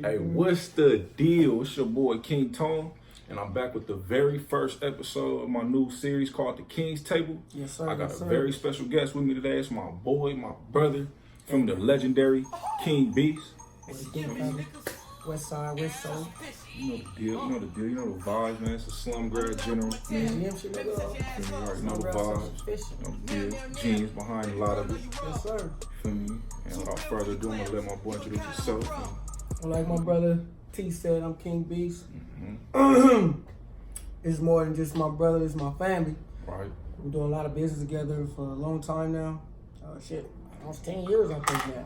Hey, what's the deal? It's your boy King Tone, and I'm back with the very first episode of my new series called The King's Table. Yes, sir. I got a very special guest with me today. It's my boy, my brother, from the legendary King Beast. West Side, West Side. You know the deal, you know the vibes, man. It's a slum grad general. Yeah, shit, nigga. You already know the vibes. You know the deal. Genius behind a lot of it. Yes, sir. Feel me? And without further ado, I'm gonna let my boy introduce himself. Well, like my brother T said, I'm King Beast. Mm-hmm. It's more than just my brother, it's my family. Right. We're doing a lot of business together for a long time now. Almost 10 years, I think now.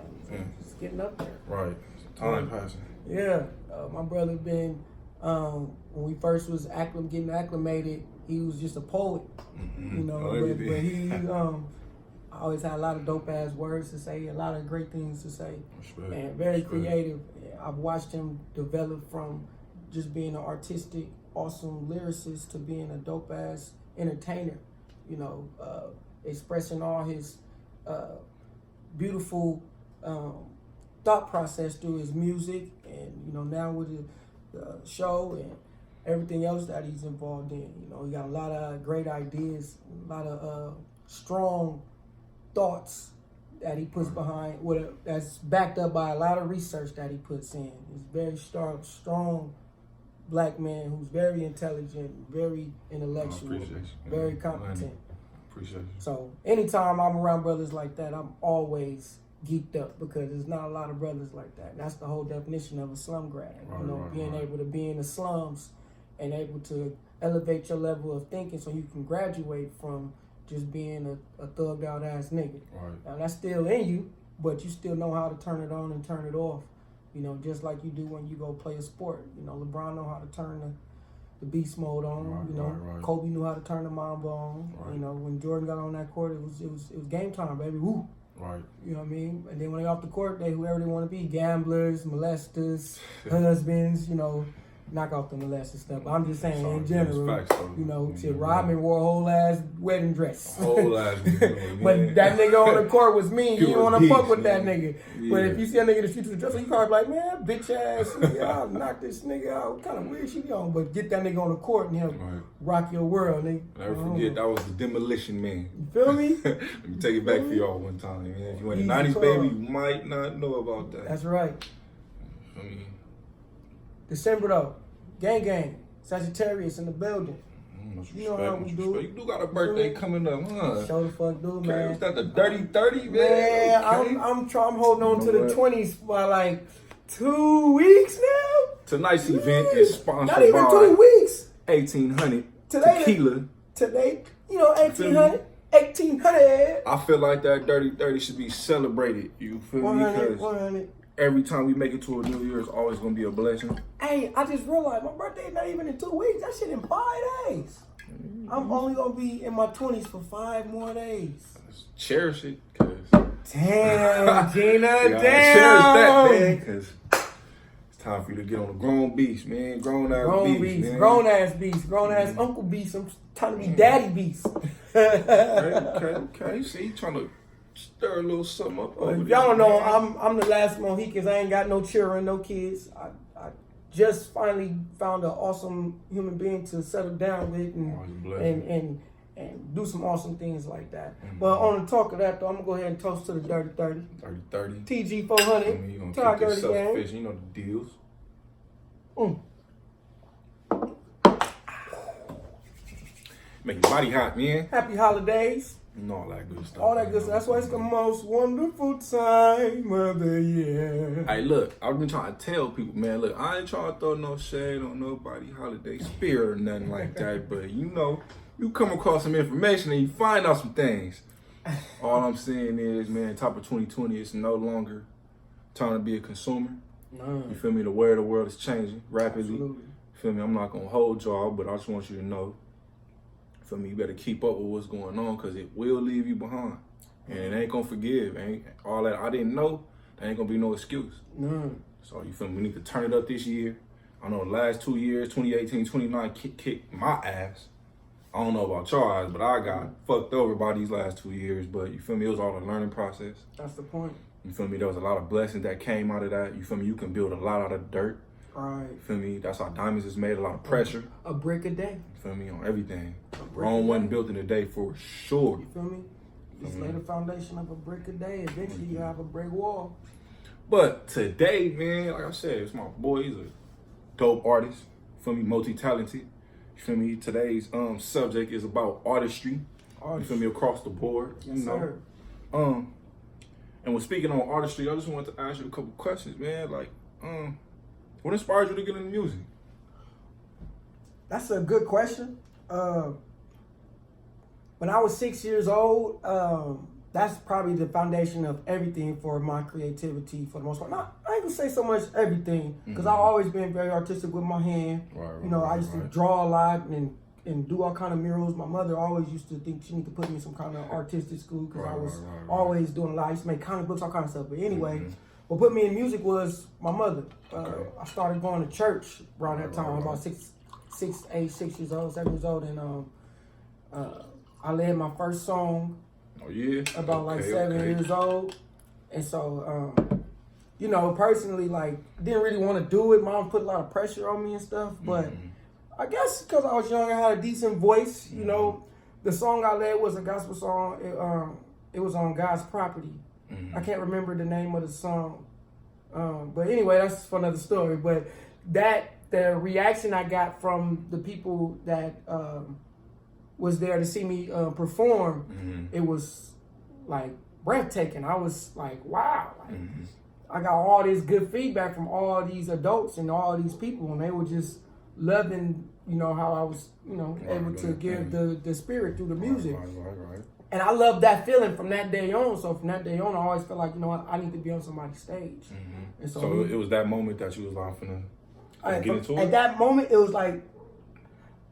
It's getting up there. Right. Time passing. Yeah. My brother been, when we first was getting acclimated, he was just a poet. Mm-hmm. You know, but he always had a lot of dope ass words to say, a lot of great things to say, and very creative. I've watched him develop from just being an artistic, awesome lyricist to being a dope ass entertainer. You know, expressing all his beautiful thought process through his music, and you know, now with the show and everything else that he's involved in. You know, he got a lot of great ideas, a lot of strong thoughts that he puts behind, that's backed up by a lot of research that he puts in. He's a very strong black man who's very intelligent, very intellectual, very competent. Appreciate you. So anytime I'm around brothers like that, I'm always geeked up, because there's not a lot of brothers like that. And that's the whole definition of a slum grad. Being able to be in the slums and able to elevate your level of thinking so you can graduate from just being a thugged out ass nigga. Right. Now that's still in you, but you still know how to turn it on and turn it off. You know, just like you do when you go play a sport. You know, LeBron know how to turn the beast mode on. Right, you know, Kobe knew how to turn the Mamba on. Right. You know, when Jordan got on that court, it was game time, baby. Woo. Right. You know what I mean? And then when they off the court, they whoever they want to be, gamblers, molesters, husbands, you know, knock off the molested stuff. But I'm just saying, in general, you know, shit, Rodman wore a whole ass wedding dress. Whole ass nigga. But that nigga on the court was mean. You don't want to fuck with that nigga. Yeah. But if you see a nigga in the streets with a dress, you probably like, man, bitch ass nigga, I'll knock this nigga out. What kind of weird shit you on? But get that nigga on the court and he'll rock your world, nigga. Never forget, that was the Demolition Man. You feel me? Let me take it back for y'all one time, man. If you in the 90s, baby, you might not know about that. That's right. December though. Gang. Sagittarius in the building. You know how we do. You do got a birthday coming up, huh? Show the fuck do, man. Is that the Dirty 30, man? Man, okay. I'm holding on to the 20s by like 2 weeks now. Tonight's event is sponsored not even by 2 weeks. 1800 Tequila. Today, you know, 1800. I feel like that Dirty 30 should be celebrated. You feel 100, me? 100. Every time we make it to a new year, it's always gonna be a blessing. Hey, I just realized my birthday's not even in 2 weeks. That shit in 5 days. I'm only gonna be in my 20s for 5 more days. Cherish it, cause damn, Gina, damn. Cherish that, man, cause it's time for you to get on a grown beast, man. Grown ass beast, grown ass Uncle Beast. I'm trying to be Daddy Beast. Okay. See, trying to stir a little something up. Y'all don't know, I'm the last Mohicans. I ain't got no children, no kids. I just finally found an awesome human being to settle down with and do some awesome things like that. Mm-hmm. But on the talk of that though, I'm gonna go ahead and toast to the Dirty 30. Dirty 30. TG 400. You gonna keep yourself fish. You know the deals. Make your body hot, man. Happy holidays. And all that good stuff. All that good stuff. That's why it's the most wonderful time of the year. Hey, look, I've been trying to tell people, man, look, I ain't trying to throw no shade on nobody holiday spirit or nothing like that, but you know, you come across some information and you find out some things. All I'm saying is, man, top of 2020, it's no longer time to be a consumer. You feel me? The way of the world is changing rapidly. Absolutely. You feel me? I'm not gonna hold y'all, but I just want you to know, feel me, you better keep up with what's going on, because it will leave you behind. And it ain't gonna forgive. Ain't all that I didn't know, there ain't gonna be no excuse. So you feel me? We need to turn it up this year. I know the last 2 years, 2018, 2019, kicked my ass. I don't know about y'all ass, but I got fucked over by these last 2 years. But you feel me? It was all a learning process. That's the point. You feel me? There was a lot of blessings that came out of that. You feel me? You can build a lot out of dirt. Right. You feel me? That's how diamonds is made. A lot of pressure. A brick a day. You feel me? On everything. Rome wasn't built in a day for sure. You feel me? Just lay the foundation of a brick a day. Eventually, you have a brick wall. But today, man, like I said, it's my boy. He's a dope artist. You feel me? Multi-talented. You feel me? Today's subject is about artistry. You feel me? Across the board. Yes, sir. And when speaking on artistry, I just wanted to ask you a couple questions, man. Like, what inspired you to get into music? That's a good question. When I was 6 years old, that's probably the foundation of everything for my creativity for the most part. Not, I ain't gonna say so much everything, because I've always been very artistic with my hand. I used to draw a lot and do all kind of murals. My mother always used to think she needed to put me in some kind of artistic school, because I was always doing a lot. I used to make comic books, all kind of stuff. But anyway, what put me in music was my mother. I started going to church around that time, about 6 years old, 7 years old, and I led my first song. Oh yeah. About like 7 years old, and so personally, like, didn't really want to do it. Mom put a lot of pressure on me and stuff, but I guess because I was young, I had a decent voice. You know, the song I led was a gospel song. It was on God's property. I can't remember the name of the song, but anyway, that's for another story. But the reaction I got from the people that was there to see me perform, it was like breathtaking. I was like, wow. Like, I got all this good feedback from all these adults and all these people, and they were just loving, how I was, able to give the spirit through the music. Right. And I loved that feeling from that day on. So from that day on, I always felt like, I need to be on somebody's stage. And so it was that moment that you was like, get into it? At that moment, it was like,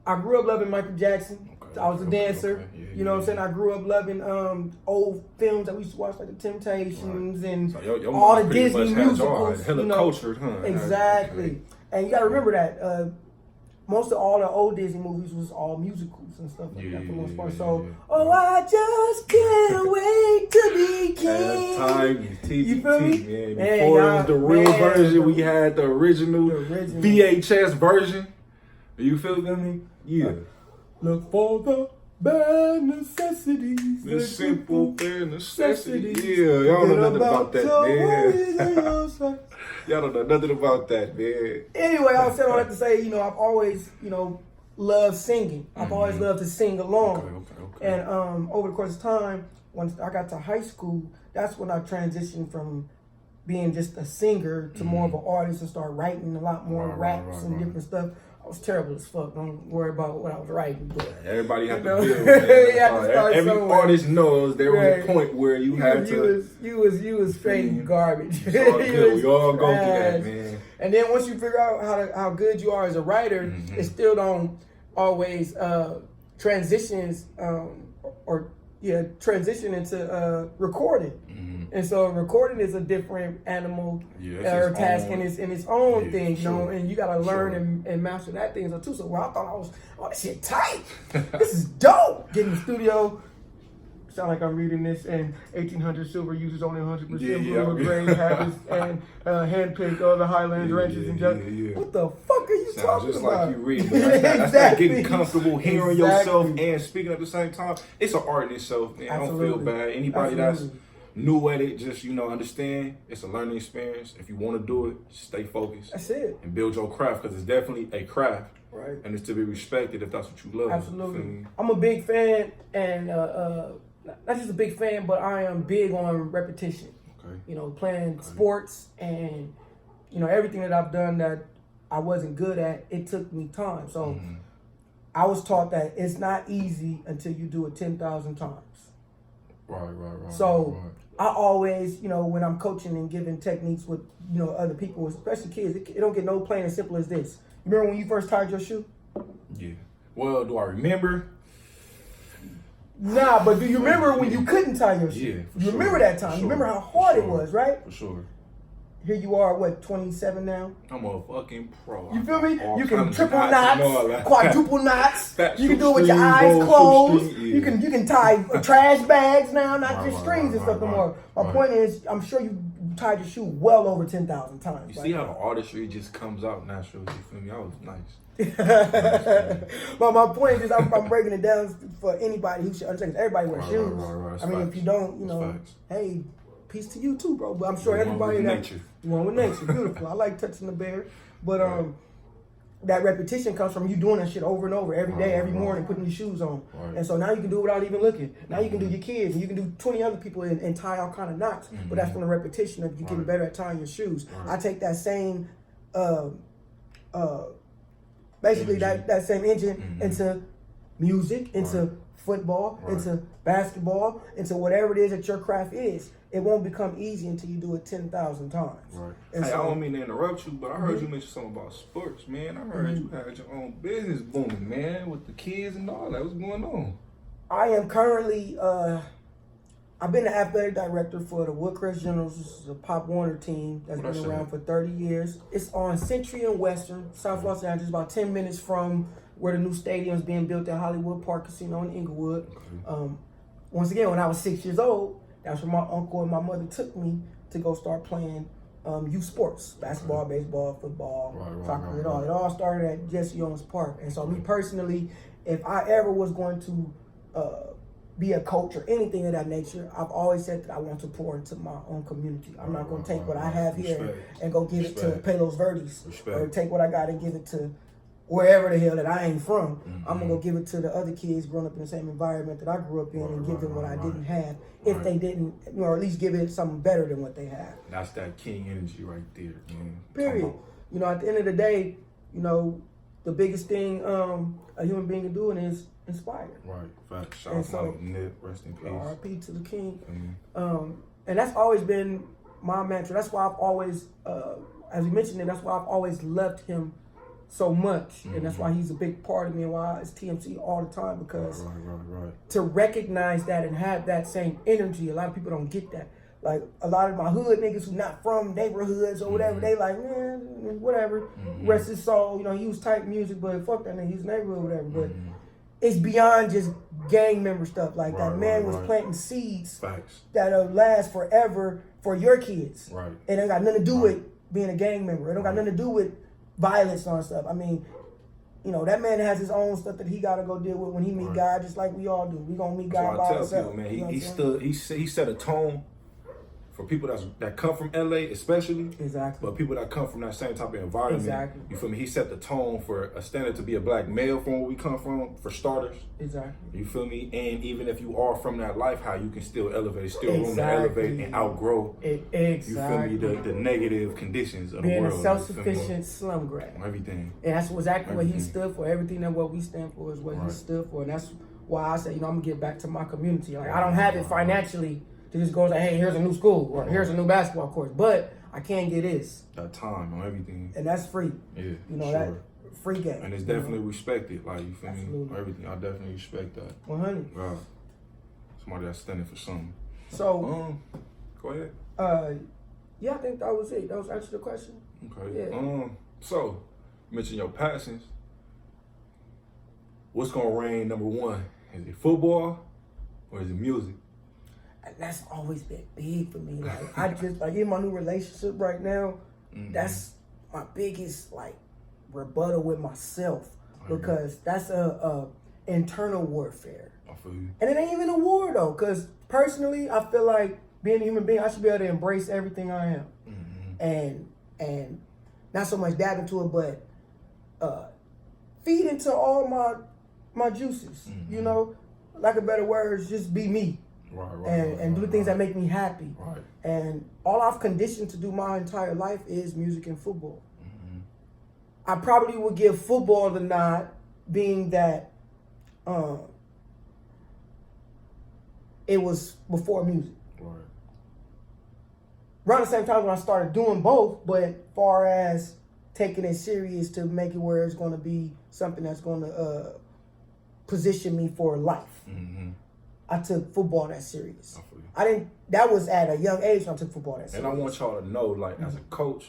I grew up loving Michael Jackson. I was a dancer. You know what I'm saying? I grew up loving old films that we used to watch, like The Temptations and so your all the Disney musicals. Hella cultured, huh? Exactly. And you got to remember that most of all the old Disney movies was all musicals and stuff like that for the most part. So, I just can't wait to be king. You feel me? Man. Before it was the real version, we had the original VHS version. You feel me? Yeah. Look for the bare necessities. The simple bare necessities. Yeah, y'all know nothing about that, man. Y'all don't know nothing about that, man. Anyway, I was saying all that to say, I've always, loved singing. I've always loved to sing along. Okay. And over the course of time, once I got to high school, that's when I transitioned from being just a singer to more of an artist and start writing a lot more raps and different stuff. I was terrible as fuck. Don't worry about what I was writing. But everybody have to build. Every artist knows there was a point where you had to. You was straight garbage. It's all good. We all go through that, man. And then once you figure out how good you are as a writer, it still don't always transition into recording. And so recording is a different animal or task in its own thing, and you gotta learn and master that thing too. So I thought this shit tight. This is dope. Get in the studio. Sound like I'm reading this, and 1800 silver uses only 100% blue grade habits and handpicked all the Highland wrenches and just. What the fuck are you talking just about? Like you read, but that's not getting comfortable hearing yourself and speaking at the same time. It's an art in itself, man. Absolutely. I don't feel bad. Anybody that's new at it, just understand it's a learning experience. If you want to do it, stay focused. That's it. And build your craft, because it's definitely a craft. Right. And it's to be respected if that's what you love. Absolutely. I'm a big fan, and not just a big fan, but I am big on repetition. Okay. Playing sports and everything that I've done that I wasn't good at, it took me time. So I was taught that it's not easy until you do it 10,000 times. Right. So I always, when I'm coaching and giving techniques with, other people, especially kids, it don't get no plain and simple as this. You remember when you first tied your shoe? Yeah. Well, do I remember? Nah, but do you remember when you couldn't tie your shoe? Yeah. You remember that time? You remember how hard it was, right? For sure. here you are, what, 27 now? I'm a fucking pro. You feel me? All You can kinds of triple knots and all knots, that. quadruple knots. Fat You can do it with strings, your eyes gold closed. string, You can tie trash bags now, not Right, just right, strings and right, stuff no right, more. My right. point is, I'm sure you tied your shoe well over 10,000 times. You see how the artistry just comes out naturally? You feel me? I was nice. But my point is, I'm breaking it down for anybody who should understand. 'Cause everybody wears shoes. Right. I mean, Facts. if you don't, you That's know, facts. hey, peace to you too, bro. But I'm sure You're everybody one with that nature. one with nature, beautiful. I like touching the bear, but that repetition comes from you doing that shit over and over every day, every morning, putting your shoes on. Right. And so now you can do it without even looking. Now you can do your kids, and you can do 20 other people and tie all kind of knots. But that's from the repetition of you getting better at tying your shoes. I take that same, basically that same engine into music, into football, into basketball, into whatever it is that your craft is. It won't become easy until you do it 10,000 times. Right. And Hey, so, I don't mean to interrupt you, but I heard you mention something about sports, man. I heard you had your own business booming, man, with the kids and all that. What's going on? I am currently, I've been the athletic director for the Woodcrest Generals. This is a Pop Warner team that's What I been say? around for 30 years. It's on Century and Western, South Los Angeles, about 10 minutes from where the new stadium is being built at Hollywood Park Casino in Inglewood. Once again, when I was 6 years old, that's where my uncle and my mother took me to go start playing youth sports, basketball, baseball, football, soccer, it all. It all started at Jesse Owens Park. And so me personally, if I ever was going to be a coach or anything of that nature, I've always said that I want to pour into my own community. I'm not going to take what I have here and go give it to Palos Verdes, or take what I got and give it to wherever the hell that I ain't from. I'm gonna go give it to the other kids growing up in the same environment that I grew up in, and give them what I didn't have, if they didn't, or at least give it something better than what they have. That's that king energy right there, man. Period. You know, at the end of the day, you know, the biggest thing a human being can do is inspire. Right. Facts. Shout out to my Nip. Rest in peace. R.I.P. to the king. And that's always been my mantra. That's why I've always, as you mentioned it, that's why I've always loved him so much, and that's why he's a big part of me, and why it's TMC all the time, because to recognize that and have that same energy, a lot of people don't get that. Like, a lot of my hood niggas who not from neighborhoods or whatever, they like, man, whatever, rest his soul, you know, he was type music, but fuck that nigga, he's neighborhood or whatever, but it's beyond just gang member stuff. Like, that man was planting seeds that'll last forever for your kids. It ain't got nothing to do with being a gang member. It don't got nothing to do with violence and stuff. I mean, you know, that man has his own stuff that he got to go deal with when he meet God, just like we all do. We gonna meet God by ourselves. Man, he set a tone for people that come from LA, especially. Exactly. But people that come from that same type of environment. Exactly. You feel me? He set the tone for a standard to be a black male from where we come from, for starters. Exactly. You feel me? And even if you are from that life, how you can still elevate. It's still room to elevate and outgrow. Exactly. You feel me? The negative conditions of being the world. Being a self-sufficient slum grad. Everything. And that's exactly what he stood for. Everything that what we stand for is what he stood for. And that's why I said, you know, I'm going to give back to my community. Like, I don't have it financially to just go like, hey, here's a new school, or here's a new basketball course, but I can't get this. That time on everything. And that's free. Yeah, you know, that free game. And it's definitely respected. Like, you feel me? Everything. I definitely respect that. 100. Wow. Somebody that's standing for something. So, go ahead. Yeah, I think that was it. That was actually the question. Okay. Yeah. So, you mentioned your passions. What's gonna reign number one? Is it football or is it music? That's always been big for me. Like, I just, like, in my new relationship right now, that's my biggest, like, rebuttal with myself, because that's a internal warfare. I feel you. And it ain't even a war, though, because personally, I feel like being a human being, I should be able to embrace everything I am. And not so much dab into it, but feed into all my juices, you know? Like a better words, just be me. And do things that make me happy. And all I've conditioned to do my entire life is music and football. I probably would give football the nod, being that it was before music. Around the same time when I started doing both, but far as taking it serious to make it where it's going to be something that's going to position me for life. I took football that serious. I feel you. I didn't. That was at a young age when I took football that serious. And I want y'all to know, like, as a coach,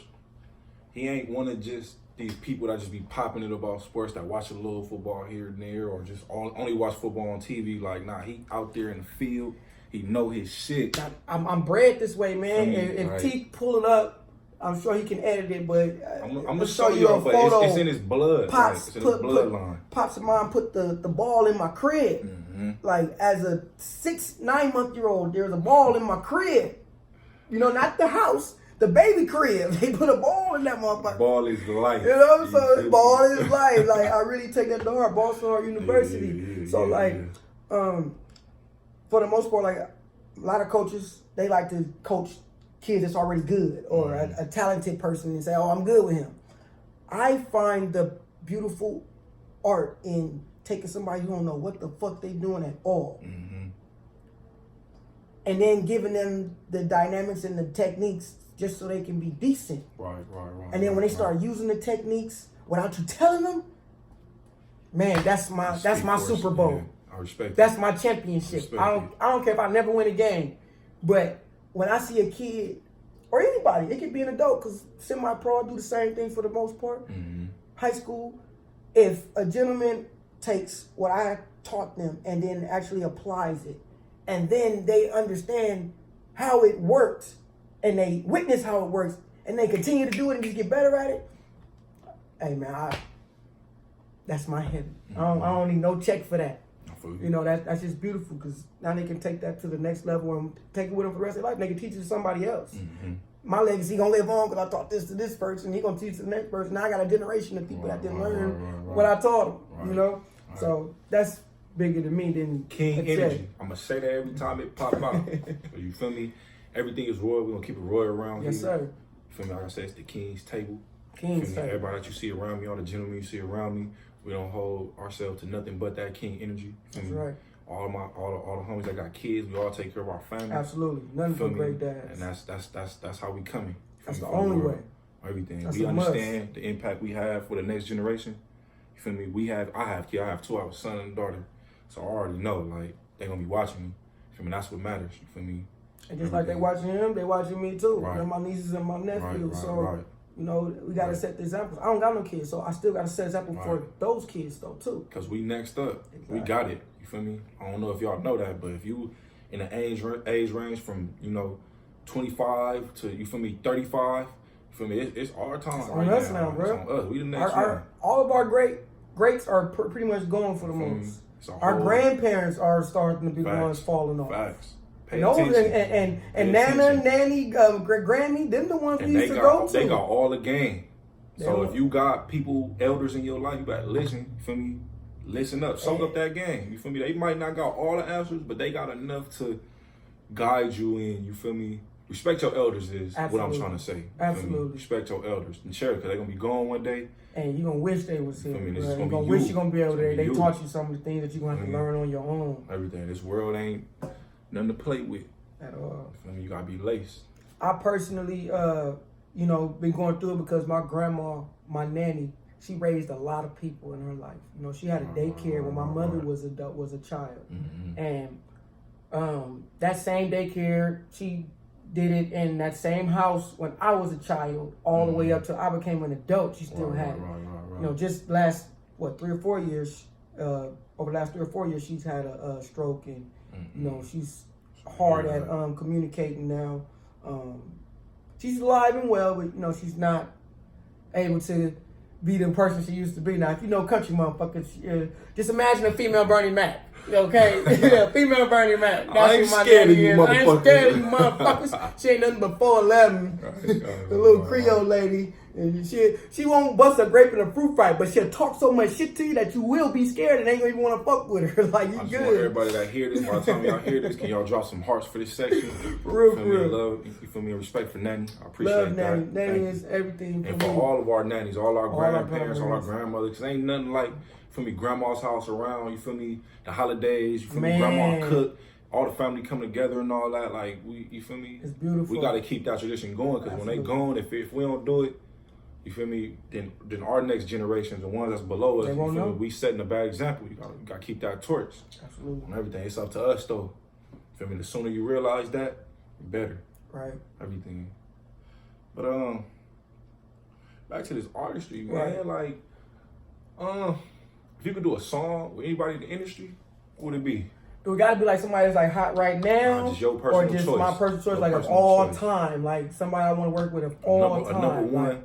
he ain't one of just these people that just be popping it about sports, that watch a little football here and there, or just only watch football on TV. Like, nah, he out there in the field. He know his shit. I'm bred this way, man. If right. T pull it up, I'm sure he can edit it, but I'm gonna show you a photo. It's in his blood. Pops, it's in his bloodline. Pops of mine put the ball in my crib. Mm-hmm. Like, as a 9-month-old, there's a ball in my crib. You know, not the house, the baby crib. They put a ball in that motherfucker. Ball is life. You know, so the ball is life. Like, I really take that to heart. Boston Art University. For the most part, like, a lot of coaches, they like to coach kids that's already good, or a talented person, and say, oh, I'm good with him. I find the beautiful art in taking somebody who don't know what the fuck they doing at all, and then giving them the dynamics and the techniques just so they can be decent. Right. And then when they start using the techniques without you telling them, man, that's my Super Bowl. Yeah, I respect That's my championship. I don't care if I never win a game, but when I see a kid or anybody, it could be an adult, because semi-pro do the same thing for the most part. High school, if a gentleman takes what I taught them and then actually applies it, and then they understand how it works, and they witness how it works, and they continue to do it and just get better at it, hey man, that's my heaven. I don't need no check for that. You know, that's just beautiful, because now they can take that to the next level and take it with them for the rest of their life. They can teach it to somebody else. My legacy gonna live on because I taught this to this person. He gonna teach it to the next person. Now I got a generation of people that didn't learn what I taught them. You know, so that's bigger to me than King energy. I'm gonna say that every time it pop out. You feel me? Everything is royal. We're gonna keep it royal around here. Yes, sir. You feel me? Like I said, it's the King's table. King's table. Everybody that you see around me, all the gentlemen you see around me, we don't hold ourselves to nothing but that King energy. That's right. All the homies that got kids, we all take care of our family. Absolutely, nothing but great dads. And that's how we coming. That's the only way. Everything. That's we understand the impact we have for the next generation. You feel me? I have kids. I have two. I have a son and a daughter. So I already know, like, they're gonna be watching me. You feel me? That's what matters. You feel me? And just like they watching him, they watching me too. Right. They're my nieces and my nephews. Right. You know, we gotta set the examples. I don't got no kids, so I still gotta set example for those kids though too. Cause we next up. Exactly. We got it. You feel me? I don't know if y'all know that, but if you in the age range from 25 to 35, you feel me? It's our time. It's on us now, bro. It's on us. We the next one. All of our greats are pretty much going for the most. Our grandparents are starting to be the ones falling off. Facts. And Nana, Nanny, Grammy, them the ones we used to go to. They got all the game. So if you got elders in your life, you better listen. You feel me? Listen up. Soak up that game. You feel me? They might not got all the answers, but they got enough to guide you in. You feel me? Respect your elders is what I'm trying to say. Absolutely. Respect your elders. And share it, because they're going to be gone one day. And you're going to wish they was here. You're going to wish you're going to be able to. They taught you some of the things that you're going to have to learn on your own. Everything. This world ain't nothing to play with. At all. You feel me? You got to be laced. I personally, been going through it because my grandma, my nanny, she raised a lot of people in her life. You know, she had a daycare when my mother was a child. And that same daycare, she did it in that same house when I was a child, all the way up till I became an adult. She still had it. You know, just last 3 or 4 years, over the last 3 or 4 years, she's had a stroke, and you know, she's hard at communicating now. She's alive and well, but you know, she's not able to be the person she used to be. Now, if you know country motherfuckers, just imagine a female Bernie Mac. Okay, female Bernie Mac. That's I ain't scared of you, motherfuckers. I ain't scared of you, motherfuckers. She ain't nothing but 4'11". The little Creole lady, and she won't bust a grape in a fruit fight, but she'll talk so much shit to you that you will be scared and ain't gonna even want to fuck with her. Like, you I just good. want everybody that hear this, by the time y'all hear this, can y'all drop some hearts for this section? Real. Love, you feel me? Respect for Nanny. I appreciate Love that. Nanny is everything for and me. for all of our nannies, all our grandparents, all our grandmothers, because ain't nothing like, you feel me, grandma's house around, you feel me, the holidays, you feel me, grandma cook, all the family come together and all that, like, you feel me? It's beautiful. We got to keep that tradition going, because when they gone, if we don't do it, you feel me? Then our next generations, the ones that's below us, They won't know. we setting a bad example. You gotta keep that torch Absolutely. on everything. It's up to us though. You feel me? The sooner you realize that, the better. Right. Everything. But back to this artistry, man. Right. Like, if you could do a song with anybody in the industry, what would it be? Do it gotta be like somebody that's like hot right now, just your personal or just choice. my personal choice, Your like of personal all choice. time, like somebody I want to work with of all time. A number one. Like,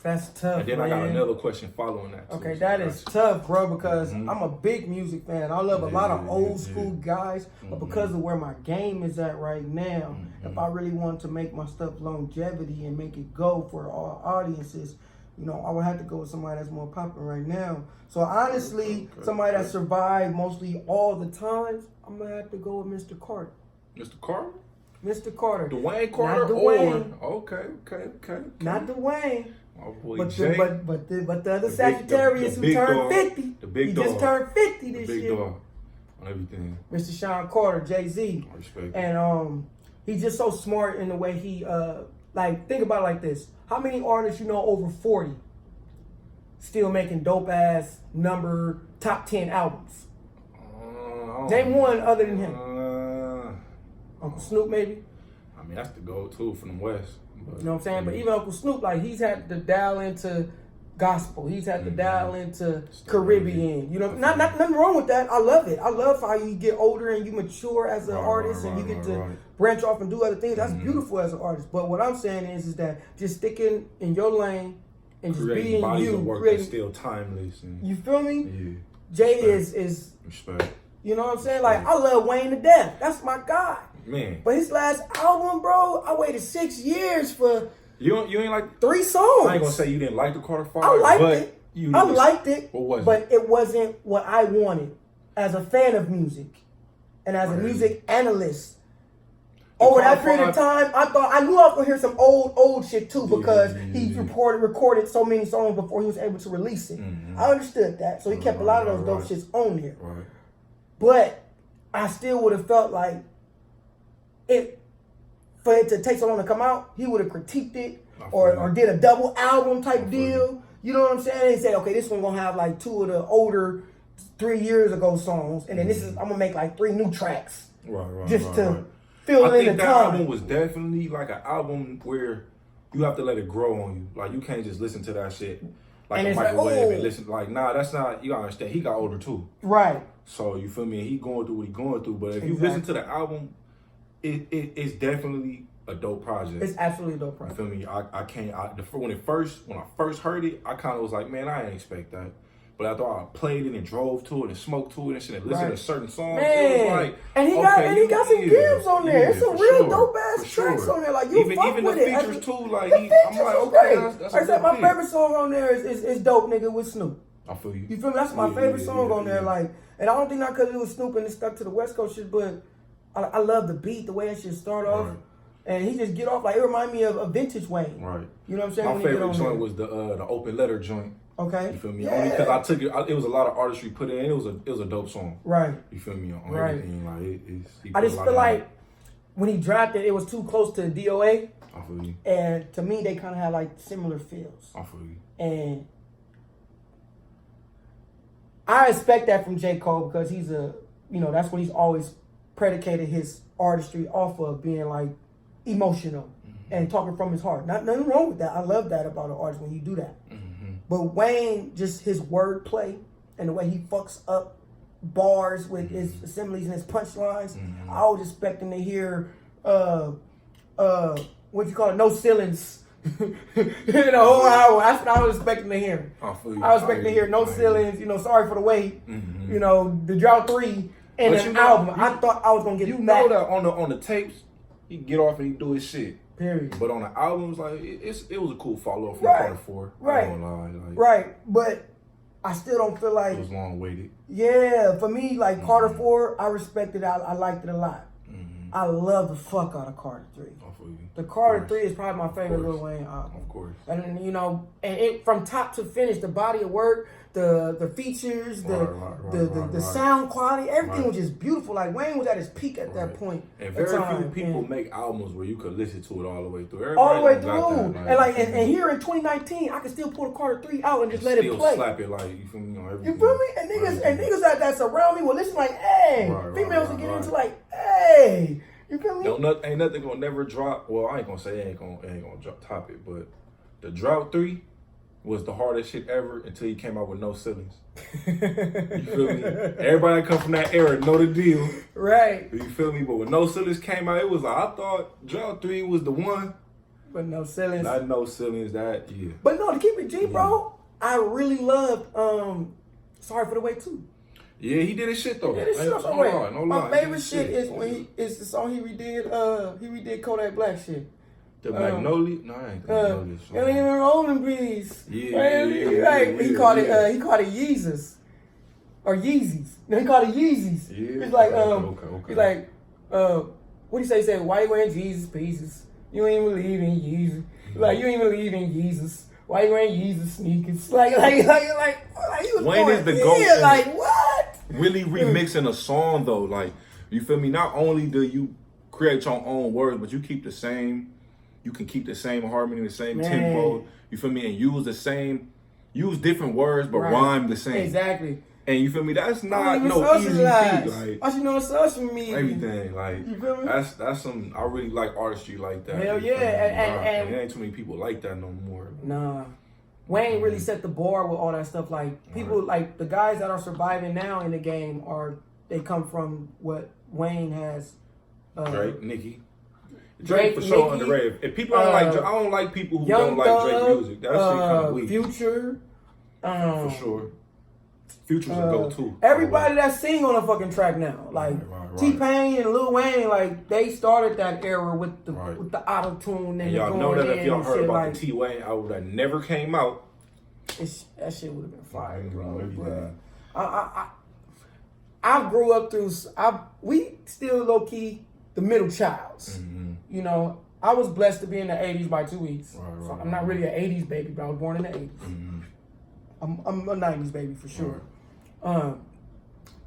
that's tough. And then man. I got another question following that. Too, Okay, so that is tough, bro, because Mhm. I'm a big music fan. I love a lot of old Yeah. school guys, but because of where my game is at right now, if I really want to make my stuff longevity and make it go for all audiences, you know, I would have to go with somebody that's more popular right now. So honestly, Okay. somebody that survived mostly all the times, I'm gonna have to go with Mr. Carter. Mr. Carter? Mr. Carter. Dwayne Carter? Not Dwayne. Or okay. Not Dwayne. My boy But Jay. the other big- Sagittarius the who big turned dog. 50. The big he dog. just turned 50 the this big year. dog on everything. Mr. Sean Carter, Jay-Z. I respect it. And he's just so smart in the way he like, think about it like this. How many artists you know over 40 still making dope ass top 10 albums? Name one other than him. Uncle Snoop maybe? I mean, that's the go-to from the West. But, You know what I'm saying? But even Uncle Snoop, like, he's had to dial into gospel. He's had to dial into Caribbean. You know, nothing wrong with that. I love it. I love how you get older and you mature as an artist and you get to branch off and do other things. That's beautiful as an artist. But what I'm saying is that just sticking in your lane and just creating being bodies you. of work that's still timeless. And, You feel me? yeah, Jay Respect. is respect. you know what I'm saying? Like, I love Wayne to death. That's my guy. Man, But his last album, bro, I waited 6 years for you ain't like. 3 songs. I ain't gonna say you didn't like the Carter 5. I liked but it. You I liked it. What was but it wasn't what I wanted as a fan of music and as a music analyst. Over that period of time, I knew I was gonna hear some old shit too because he recorded so many songs before he was able to release it. I understood that, so he kept a lot of those dope shits on there. Right. But I still would have felt like for it to take so long to come out, he would have critiqued it or did a double album type deal. You know what I'm saying? And say, okay, this one gonna have like 2 of the older 3 years ago songs, and then I'm gonna make like 3 new tracks. Right. Just to fill I in think the that time. album was definitely like an album where you have to let it grow on you. Like, you can't just listen to that shit like And a it's like, microwave and oh. listen. Like, nah, that's not. You gotta understand. He got older too. Right. So you feel me? He going through what he going through. But if you listen to the album, it's definitely a dope project. It's absolutely a dope You project. feel me? I can't. When I first heard it, I kind of was like, man, I ain't expect that. But after I played it and drove to it and smoked to it and shit and listened to certain songs, it was like, and he got some gems on there. It's some real dope ass tracks on there. Like, you fuck even with the it. features too. Like, The I'm features like, is okay, great. that's Like I said, my good pick. favorite song on there is Dope Nigga with Snoop. I feel you. You feel me? That's my favorite song on there. Like, and I don't think not because it was Snoop and it stuck to the West Coast shit, but I love the beat, the way that shit start off. Right. And he just get off, like, it remind me of a vintage Wayne. Right. You know what I'm saying? My When he get favorite on joint there. was the open letter joint. Okay. You feel me? Yeah. Only because I took it. It was a lot of artistry put in. It was a dope song. Right. You feel me? On Right. everything. Like, he I put just a lot feel in like it. when he dropped it, it was too close to the DOA. I feel you. And to me, they kind of had like similar feels. I feel you. And I expect that from J. Cole because he's that's what he's always predicated his artistry off of, being like emotional and talking from his heart. Nothing wrong with that. I love that about an artist when you do that. But Wayne, just his wordplay and the way he fucks up bars with his assemblies and his punchlines, I was expecting to hear what you call it, no ceilings. The whole hour. That's what I was expecting to hear. I feel you. I was expecting to hear no ceilings, sorry for the wait. The Drought 3 and But an album. I thought I was gonna get You that. know that on the tapes, he get off and he do his shit. Period. But on the albums, like, it was a cool follow up from Right. Carter 4. Right. I ain't gonna lie. Like, Right. But I still don't feel like, it was long waited. yeah, for me, like Carter 4, I respected it. I liked it a lot. I love the fuck out of Carter 3. I feel you. The Carter Of 3 is probably my favorite course. Lil Wayne album. Of course. And it from top to finish, the body of work, the features, the sound quality, everything was just beautiful. Like Wayne was at his peak at that point. And very few people make albums where you could listen to it all the way through. All the way through. And here in 2019, I can still pull the Carter 3 out and just let it play. Slap it like, you feel me? You feel me? And niggas that surround me will listen like, hey. Females will get into like, hey. You feel me? Ain't nothing gonna never drop. Well, I ain't gonna say it ain't gonna drop top it, but the Drought 3 was the hardest shit ever until he came out with No Ceilings. You feel me? Everybody that come from that era know the deal. Right. You feel me? But when No Ceilings came out, it was like, I thought Drought 3 was the one. But No Ceilings. Not No Ceilings, yeah. But no, to keep it G, bro, I really loved Sorry for the Wait too. Yeah, he did his shit though. He did his shit. No lie. My favorite shit is when it's the song he redid Kodak Black shit. The Magnolia? No, I ain't Magnolia song. And even Rolling Bees. Yeah. He called it Yeezus. Or Yeezys. No, he called it Yeezys. Yeah. He's like, okay. He's like, what do you say? He said, why you wearing Jesus pieces? You ain't even believe in Jesus. Like, you ain't believe in Jesus. Why you wearing Jesus sneakers? Like he was Wayne going, is the GOAT. Yeah, like, what? Really remixing a song though, like, you feel me? Not only do you create your own words, but you keep the same. You can keep the same harmony, the same tempo. You feel me? And use different words, but rhyme the same. Exactly. And you feel me? That's not no easy feat. Like, I should know social media. Everything. Like, you feel me? That's some. I really like artistry like that. Hell yeah, and there ain't too many people like that no more. Nah. Wayne really set the bar with all that stuff. Like people, like the guys that are surviving now in the game they come from what Wayne has. Drake, Nicki. Drake for sure underrated. If people don't like Drake, I don't like people who don't like Drake music. That shit kind of weak. Future. For sure. Future's a go-to. Everybody that sing on a fucking track now, like T-Pain and Lil Wayne, like they started that era with the auto-tune and y'all know that if y'all heard about the T-Wayne album that never came out, that shit would have been fire, bro. I grew up through. We still low key the middle childs. Mm-hmm. You know, I was blessed to be in the 80s by 2 weeks. So I'm not really an 80s baby, but I was born in the 80s. Mm-hmm. I'm a 90s baby for sure.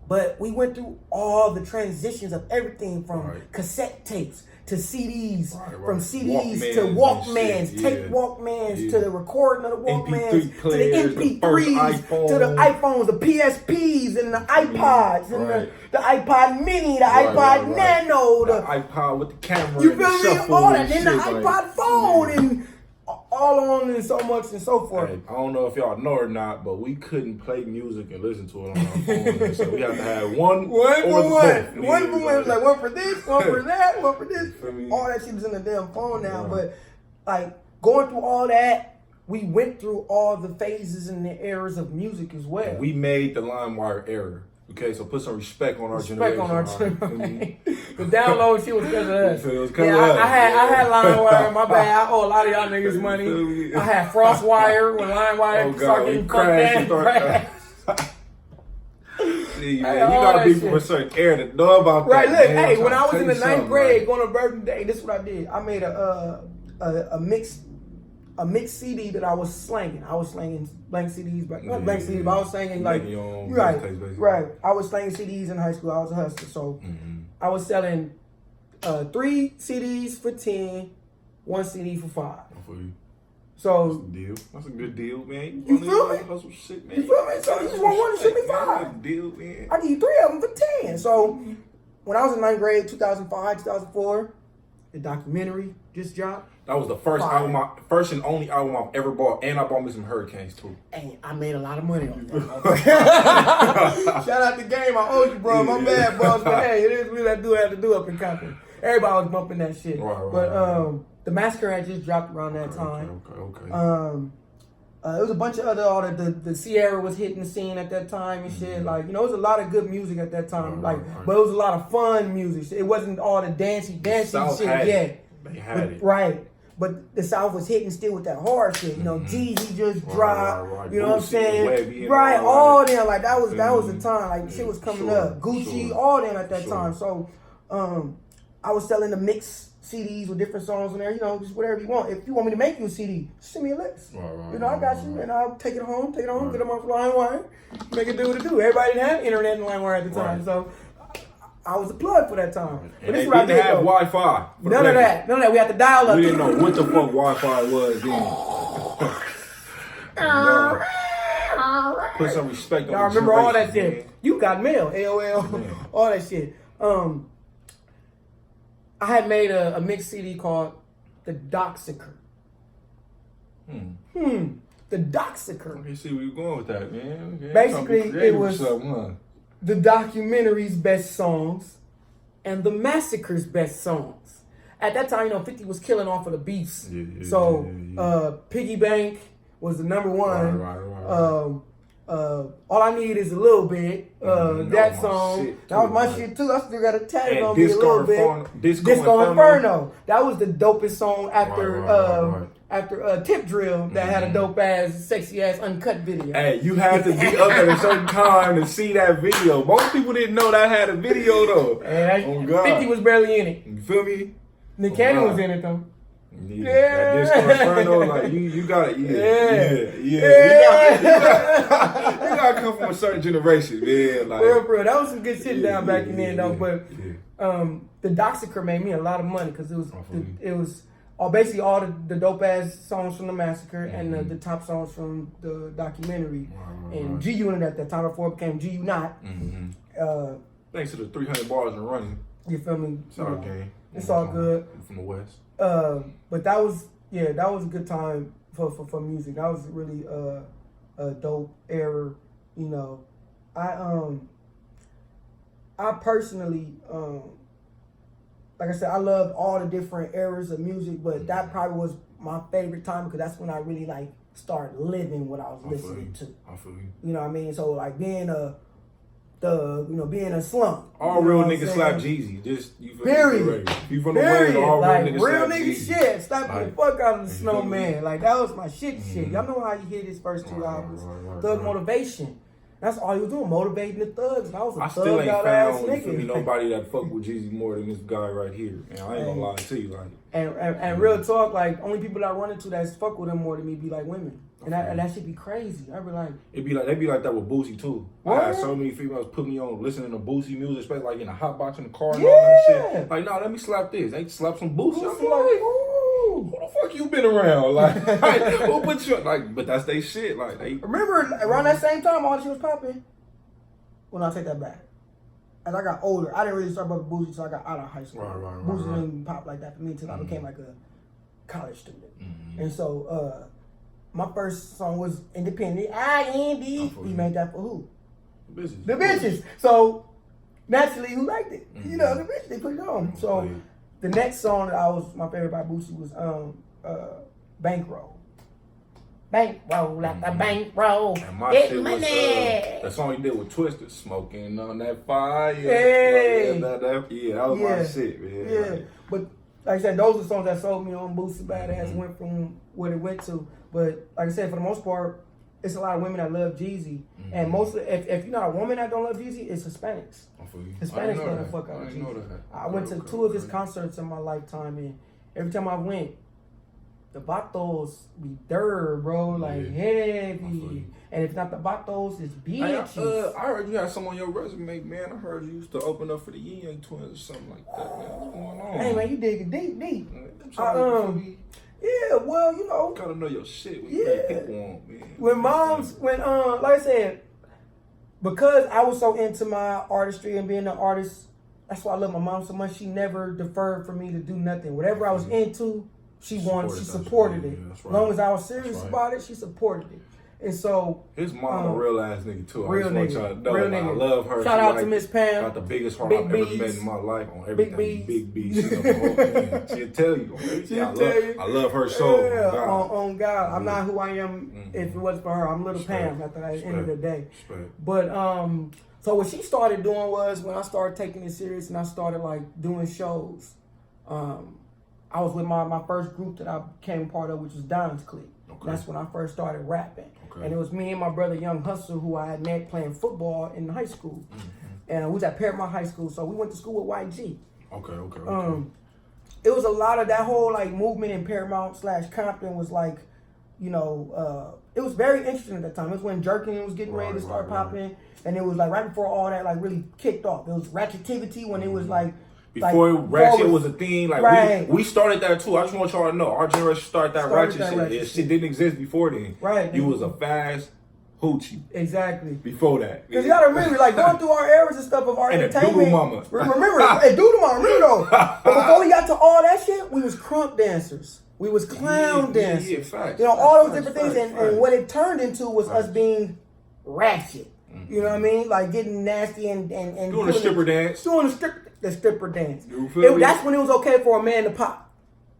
But we went through all the transitions of everything from cassette tapes to CDs, from CDs to Walkmans, tape Walkmans to the recording of the Walkmans, to the MP3s, to the iPhones, the PSPs and the iPods, and the iPod Mini, the iPod Nano, the iPod with the camera. You feel me? All that, then the iPod phone and all on and so much and so forth. Hey, I don't know if y'all know or not, but we couldn't play music and listen to it on our phone. So we have to have one for one. Like one for this, one for that, one for this. All that shit is in the damn phone now. But like going through all that, we went through all the phases and the eras of music as well. And we made the LimeWire era. Okay, so put some respect on our generation. The download shit was because of us. It was because of us. I had LimeWire. My bad. I owe a lot of y'all niggas money. I had FrostWire when LimeWire started getting fucked in. See, man, you gotta be from a certain era to know about that. Right, look, hey, when I was in the 9th grade going to Virgin Day, this is what I did. I made a mixed CD that I was slanging. I was slanging blank CDs, but not blank CDs, but I was slanging like right. I was slanging CDs in high school. I was a hustler, so I was selling 3 CDs for 10, 1 CD for 5. So that's a good deal, man. You feel me? Hustle shit, man. You feel me? So you just want to ship me 5. Deal, man. I give you 3 of them for 10. So when I was in 9th grade, 2005, 2004, the documentary just dropped. That was the first first and only album I've ever bought, and I bought me some Hurricanes too. And I made a lot of money on that. Shout out the game, I owe you, bro. My bad, boss. But hey, it is what I have to do up in Compton. Everybody was bumping that shit. But the Massacre had just dropped around that time. It was a bunch of other the Sierra was hitting the scene at that time and shit. Like, you know, it was a lot of good music at that time. But it was a lot of fun music. It wasn't all the dancey shit yet. They had it. Right. But the South was hitting still with that hard shit. You know, Jeezy just dropped. You know what I'm saying? Right. All them. Like, that was the time. Like, shit was coming up. Gucci, all them at that time. So, I was selling the mixed CDs with different songs on there, you know, just whatever you want. If you want me to make you a CD, send me a list. You know, I got you, and I'll take it home, get them off LimeWire, make it do what it do. Everybody didn't have internet and LimeWire at the time, so I was a plug for that time. But this is what I did have Wi-Fi. None of that. We had to dial up. We didn't know what the fuck Wi-Fi was then. Put some respect on y'all remember all that shit. Man. You got mail, AOL, all that shit. I had made a mixed CD called The Doxiker. The Doxiker. Okay, see where you going with that, man. Okay, basically, it was the documentary's best songs and the massacre's best songs. At that time, you know, 50 was killing off of the beefs. Piggy Bank was the number one. All I Need Is a Little Bit. That song. That was my shit too. I still got a tag on me a little bit. Disco Inferno. That was the dopest song after Tip Drill that had a dope ass, sexy ass uncut video. Hey, you had to be up at a certain time to see that video. Most people didn't know that had a video though. Oh God. 50 was barely in it. You feel me? Nick Cannon was in it though. Yeah. That Disco Inferno, like you got it. You gotta come from a certain generation, man. Like, for real. That was some good shit down back in then though. But the Doxiker made me a lot of money because it was basically all the dope ass songs from the Massacre and the top songs from the documentary. And G Unit at that time before it became G Unit. Thanks to the 300 bars and running. You feel me? Sorry, gang. It's all good. From the West. But that was a good time for music. That was really a dope era, you know. I personally, like I said, I loved all the different eras of music, but that probably was my favorite time because that's when I really like started living what I was listening to. I feel you. You know what I mean? So like being a slump. All real niggas slap Jeezy. Just you feel period. You from the way, all like, real niggas real slap nigga Jeezy. shit. Slap the fuck out of the Snowman. Like that was my shit. Y'all know how he hit his first two albums. Thug Motivation. That's all he was doing, motivating the thugs. And I was a thug out ass nigga. Nobody that fuck with Jeezy more than this guy right here. And I ain't gonna lie to you, like. And real talk, like only people that I run into that fuck with him more than me be like women. And that shit be crazy. I be like, they be like that with Boosie too. What? I had so many females put me on listening to Boosie music, especially like in a hot box in the car and all that shit. Like, nah, let me slap this. They slap some Boosie. I'm like, who the fuck you been around? Like who put you like? But that's they shit. Like they remember around that same time all that shit was popping. Well, I take that back. As I got older, I didn't really start bumping Boosie until I got out of high school. Boosie didn't pop like that for me until I became like a college student. And so my first song was Independent. IND. We made that for who? The bitches. So naturally, who liked it? You know, the bitches. They put it on. So the next song that was my favorite by Boosie was Bankroll. Bankroll, like a bankroll. And my Get shit money. was that song he did with Twister, Smoking on That Fire. Hey. That was my shit, man. Yeah. But like I said, those are songs that sold me on. Boosie Badass went from what it went to. But like I said, for the most part, it's a lot of women that love Jeezy. And mostly, if you're not a woman that don't love Jeezy, it's Hispanics. Hispanics love the fuck out of Jeezy. I went to 2 of his concerts in my lifetime, and every time I went, the vatos be dirt, bro, like heavy. And if not the vatos, it's bitches. I heard you had some on your resume, man. I heard you used to open up for the Yin Yang Twins or something like that, man. What's going on? Hey, man, you digging deep. Yeah, well, you know. Gotta know your shit. People want, man. Like I said, because I was so into my artistry and being an artist, that's why I love my mom so much. She never deferred for me to do nothing. Whatever I was into, she supported it. As long as I was serious about it, she supported it. And so his mom a real ass nigga too. Real I just want y'all to know. I love her. Shout out to Miss Pam. Got the biggest heart I've ever met in my life on everything. Big B. She'll tell you. I love her so. Yeah, on God. I'm not who I am if it wasn't for her. I'm Little Pam at the end of the day. But so what she started doing was when I started taking it serious and I started like doing shows. I was with my first group that I became part of, which was Don's Clique. That's when I first started rapping. And it was me and my brother Young Hustle who I had met playing football in high school. And we was at Paramount High School, so we went to school with YG. it was a lot of that whole like movement in Paramount / Compton was like, you know, it was very interesting at that time. It was when jerking was getting ready to start popping, and it was like right before all that like really kicked off. It was Ratchetivity when it was like. Before ratchet was a thing, like right. we started that too. I just want y'all to know, our generation started that ratchet shit. Ratchet shit didn't exist before then. Right. You was a fast hoochie. Exactly. Before that. Because you gotta remember, like going through our eras and stuff of our and entertainment. A doodle mama. Remember, and doodle mama, remember though. But before we got to all that shit, we was crunk dancers. We was clown dancers. Yeah, facts. You know, all those different things. And what it turned into was us being ratchet. You know what I mean? Like getting nasty and doing the stripper dance. Doing the stripper dance. That's when it was okay for a man to pop.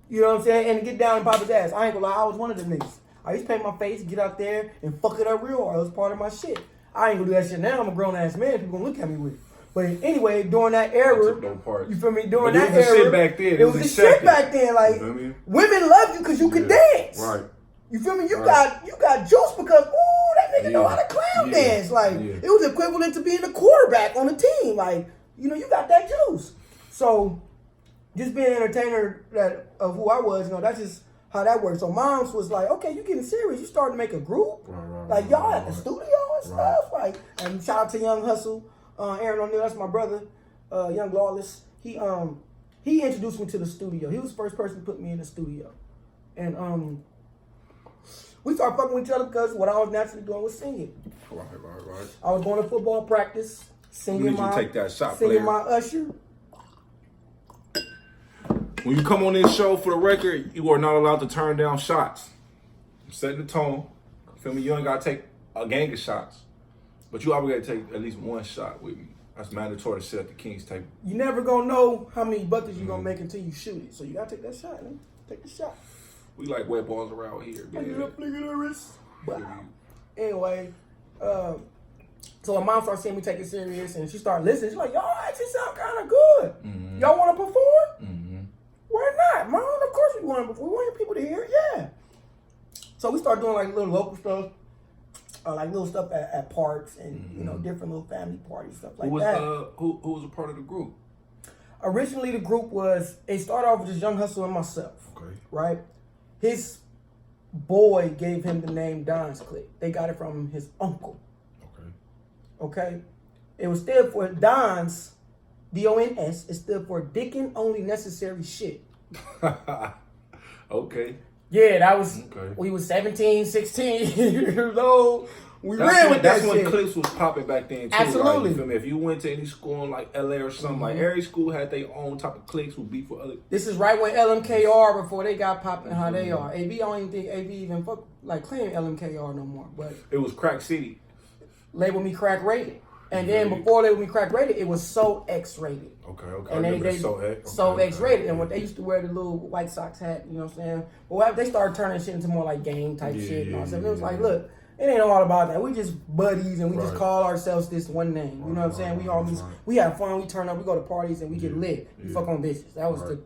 You know what I'm saying? And to get down and pop his ass. I ain't gonna lie, I was one of them niggas. I used to paint my face, get out there, and fuck it up real hard. It was part of my shit. I ain't gonna do that shit now. I'm a grown ass man. People gonna look at me weird. But anyway, during that era, you feel me? During that era, it was the shit back then. It was the shit back then. Like women love you because you could dance. Right. You feel me? You got juice because that nigga know how to clown dance. Like it was equivalent to being a quarterback on a team. Like you know, you got that juice. So just being an entertainer of who I was, you know, that's just how that works. So moms was like, okay, you getting serious. You starting to make a group. Like y'all at the studio and stuff. Like, and shout out to Young Hustle, Aaron O'Neal, that's my brother, Young Lawless. He introduced me to the studio. He was the first person to put me in the studio. And we started fucking with each other because what I was naturally doing was singing. Right. I was going to football practice, singing take that shot, singing player. my Usher. When you come on this show, for the record, you are not allowed to turn down shots. I'm setting the tone. Feel me? You ain't got to take a gang of shots. But you obligated to take at least one shot with me. That's mandatory to sit at the King's table. You never gonna know how many buckets you're gonna make until you shoot it. So you gotta take that shot, man. Take the shot. We like wet balls around here, man. Anyway, so my mom started seeing me take it serious, and she started listening. She's like, y'all actually sound kind of good. Mm-hmm. Y'all want to perform? Mm-hmm. Why not, Mom? Of course we want to perform. We want people to hear it, yeah. So we started doing like little local stuff, like little stuff at parks and, you know, different little family parties, stuff like that. Who was a part of the group? Originally, the group it started off with just Young Hustle and myself. Okay. Right? His boy gave him the name Don's Clique. They got it from his uncle. Okay? It was stood for Don's, D-O-N-S. It stood for Dickin' Only Necessary Shit. Okay. Yeah, that was, we was 17, 16 years old. We ran with that shit. That's when cliques was popping back then too. Absolutely. Right? You feel me? If you went to any school in like LA or something, like every school had their own type of cliques who beat for other. This is right when LMKR, before they got popping how they are. AB, I don't even think AB even claim LMKR no more. But it was Crack City. Label Me Crack Rated. And then before Label Me Crack Rated, it was So X Rated. Okay. And they So X Rated. And what they used to wear the little White Sox hat, you know what I'm saying? But they started turning shit into more like gang type shit. You know what I'm saying? It was like, look, it ain't all about that. We just buddies and we just call ourselves this one name. You know what I'm saying? We always we have fun, we turn up, we go to parties and we get lit. We fuck on bitches. That was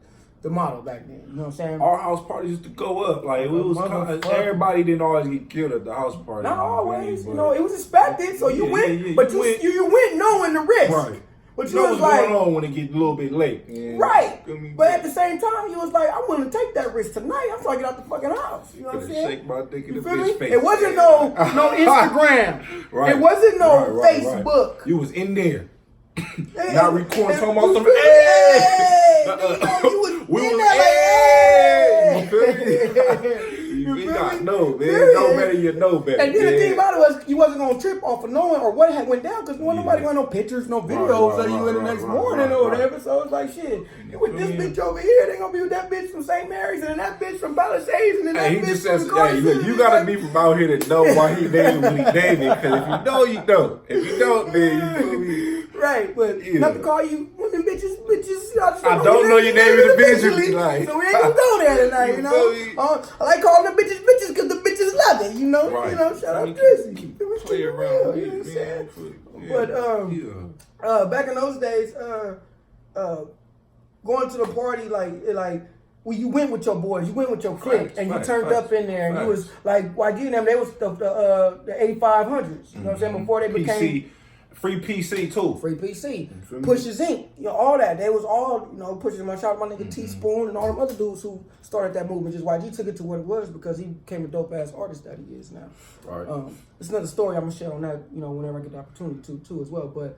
the motto back then. You know what I'm saying? Our house parties used to go up. Like it was everybody didn't always get killed at the house party. Not always. You know, it was expected, so you went, but you went knowing the risk. Right. But you was like, going on when it get a little bit late. Yeah. Right. But at the same time, you was like, I'm willing to take that risk tonight. I'm trying to get out the fucking house. You know what I'm saying? Shake my dick in the bitch face. It wasn't no Instagram. Right. It wasn't no Facebook. You was in there. Hey, not recording, talking about some. We was You got know, man. Know better, you know better. And then the thing about it was, you wasn't gonna trip off of knowing or what had went down because nobody got no pictures, no videos of you in the next morning or whatever. So it's like shit. You with this bitch over here, they gonna be with that bitch from St. Mary's and then that bitch from Palisades and then that bitch from Hey, look, you gotta be from out here to know why he named what he named it. Because if you know, you know. If you don't, then you feel me. Right, but not to call you women bitches. I don't know your name individually, like. So we ain't gonna go there tonight, you know. I like calling them bitches because the bitches love it, you know. Right. You know, shout out Drizzy. Play around, you know what I'm saying? But back in those days, going to the party when you went with your boys, you went with your clique, and you turned up in there, and you was like YG and them. They was the 8500s. You know what I'm saying? Before they became. Free PC too. Free PC. Pushers Inc. You know, all that. They was all, you know, Pushers. My shout out my nigga Teaspoon and all them other dudes who started that movement. Just YG took it to what it was because he became a dope ass artist that he is now. Right. It's another story I'm gonna share on that, you know, whenever I get the opportunity to as well. But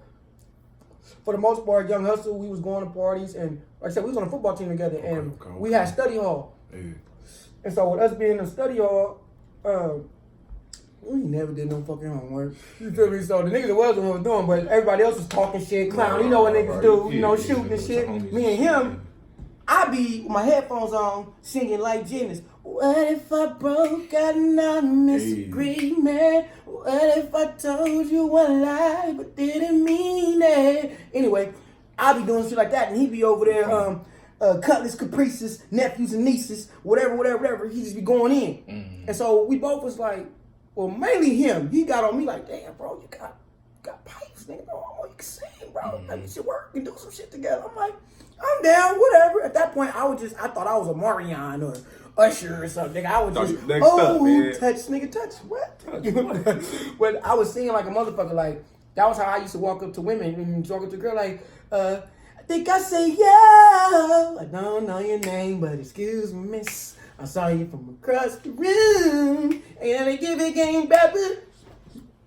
for the most part, Young Hustle, we was going to parties, and like I said, we was on a football team together, and we had study hall. Yeah. And so with us being in study hall, we never did no fucking homework. You feel me? So the niggas that wasn't what was doing, but everybody else was talking shit, clown. You know what niggas do, you know, shooting and shit. Me and him, I be with my headphones on, singing like Janice. What if I broke out anonymous agreement? What if I told you one lie but didn't mean it? Anyway, I be doing shit like that, and he be over there, cutlass, caprices, nephews and nieces, whatever. He just be going in. And so we both was like, well, mainly him. He got on me like, damn, bro, you got pipes, nigga. Oh, you can sing, bro. Like, you should work and do some shit together. I'm like, I'm down, whatever. At that point, I thought I was a Marion or Usher or something. I was just, touch what? But I was singing like a motherfucker. Like, that was how I used to walk up to women and talk up to a girl like, I think I say yeah. I don't know your name, but excuse me, miss. I saw you from across the room, and I give it game, baby.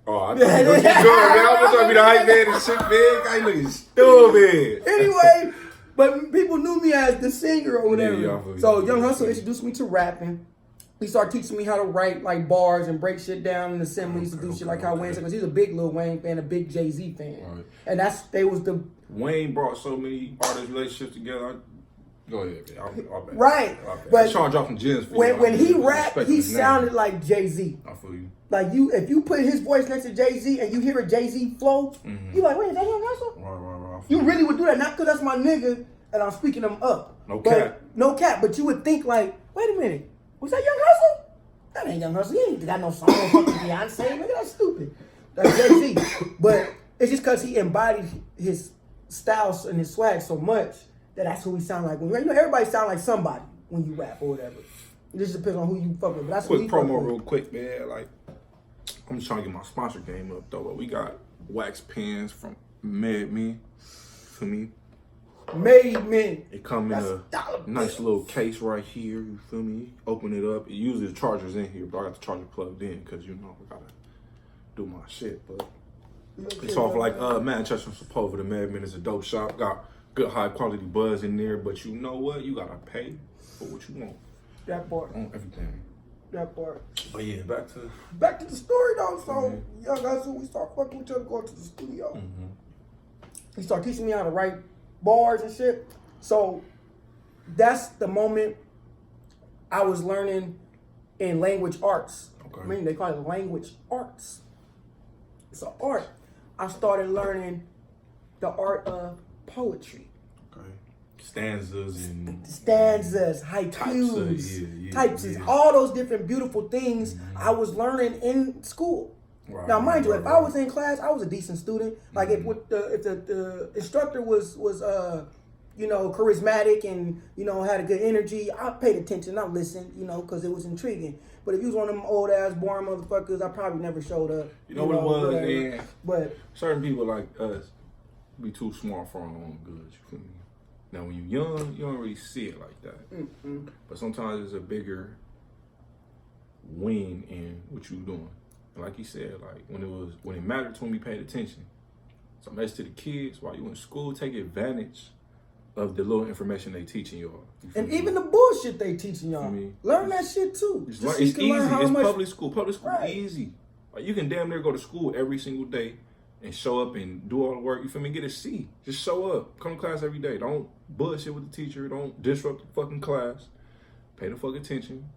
Oh, I thought you were good, man. I was trying to be the hype man and shit, man. I looking stupid. Anyway, but people knew me as the singer or whatever. Yeah, so Young Hustle introduced me to rapping. He started teaching me how to write like bars and break shit down in assemblies to do shit like how Wayne said, because he's a big Lil Wayne fan, a big Jay-Z fan. Right. And they was the... Wayne brought so many artist relationships together. Go ahead, man. I'll bet. Right. But Sean dropping gems for you. When he rapped, he sounded like Jay-Z. I feel you. Like if you put his voice next to Jay-Z and you hear a Jay-Z flow, you like, wait, is that Young Hustle? Right. You really would do that, not because that's my nigga and I'm speaking him up. No cap. But you would think like, wait a minute, was that Young Hustle? That ain't Young Hustle. He ain't got no song with Beyonce. Nigga, that's stupid. That's Jay-Z. But it's just because he embodied his style and his swag so much that's who he sound like. When you know, everybody sound like somebody when you rap or whatever. It just depends on who you fuck with. But that's quick promo real quick, man. Like, I'm just trying to get my sponsor game up, though. But we got wax pens from Made Me. For me. Made Men. It come in a nice little case right here. You feel me? Open it up. It usually the charger's in here, but I got the charger plugged in because, you know, I got to do my shit. But it's off like Manchester Sepulveda. The Mad Men is a dope shop. Got good high quality buzz in there, but you know what? You gotta pay for what you want. That part. On everything. That part. But yeah, back to the story though. So Young Hustle, we start fucking with each other, going to the studio. He started teaching me how to write bars and shit. So that's the moment I was learning in language arts. Okay. I mean, they call it language arts. It's an art. I started learning the art of poetry. Okay. Stanzas, haikus, types, all those different beautiful things I was learning in school. Right, now, mind you, if I was in class, I was a decent student. Like if the instructor was you know, charismatic and, you know, had a good energy, I paid attention. I listened, you know, because it was intriguing. But if you was one of them old ass boring motherfuckers, I probably never showed up. You know what it was, man? But certain people like us be too smart for our own good. You feel me? Now, when you're young, you don't really see it like that. But sometimes there's a bigger win in what you're doing. And like you said, like when it mattered to me, paid attention. So message to the kids while you in school, take advantage of the little information they teaching y'all. And even the bullshit they teaching y'all. Learn that shit too. It's easy. It's public school. Public school is easy. Like you can damn near go to school every single day and show up and do all the work. You feel me? Get a C. Just show up. Come to class every day. Don't bullshit with the teacher. Don't disrupt the fucking class. Pay the fuck attention.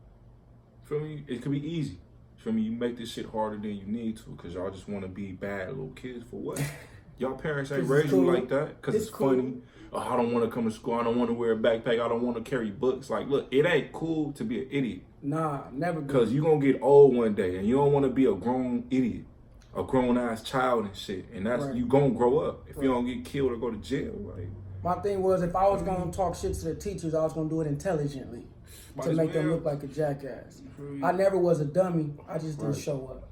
You feel me? It could be easy. You feel me? You make this shit harder than you need to because y'all just want to be bad little kids for what? Y'all parents ain't raised you like that because it's funny. Oh, I don't want to come to school. I don't want to wear a backpack. I don't want to carry books. Like, look, it ain't cool to be an idiot. Nah, never. Because you're going to get old one day and you don't want to be a grown idiot, a grown-ass child and shit. And that's you going to grow up if you don't get killed or go to jail. Like, my thing was if I was going to talk shit to the teachers, I was going to do it intelligently to make them look like a jackass. I never was a dummy. I just didn't show up.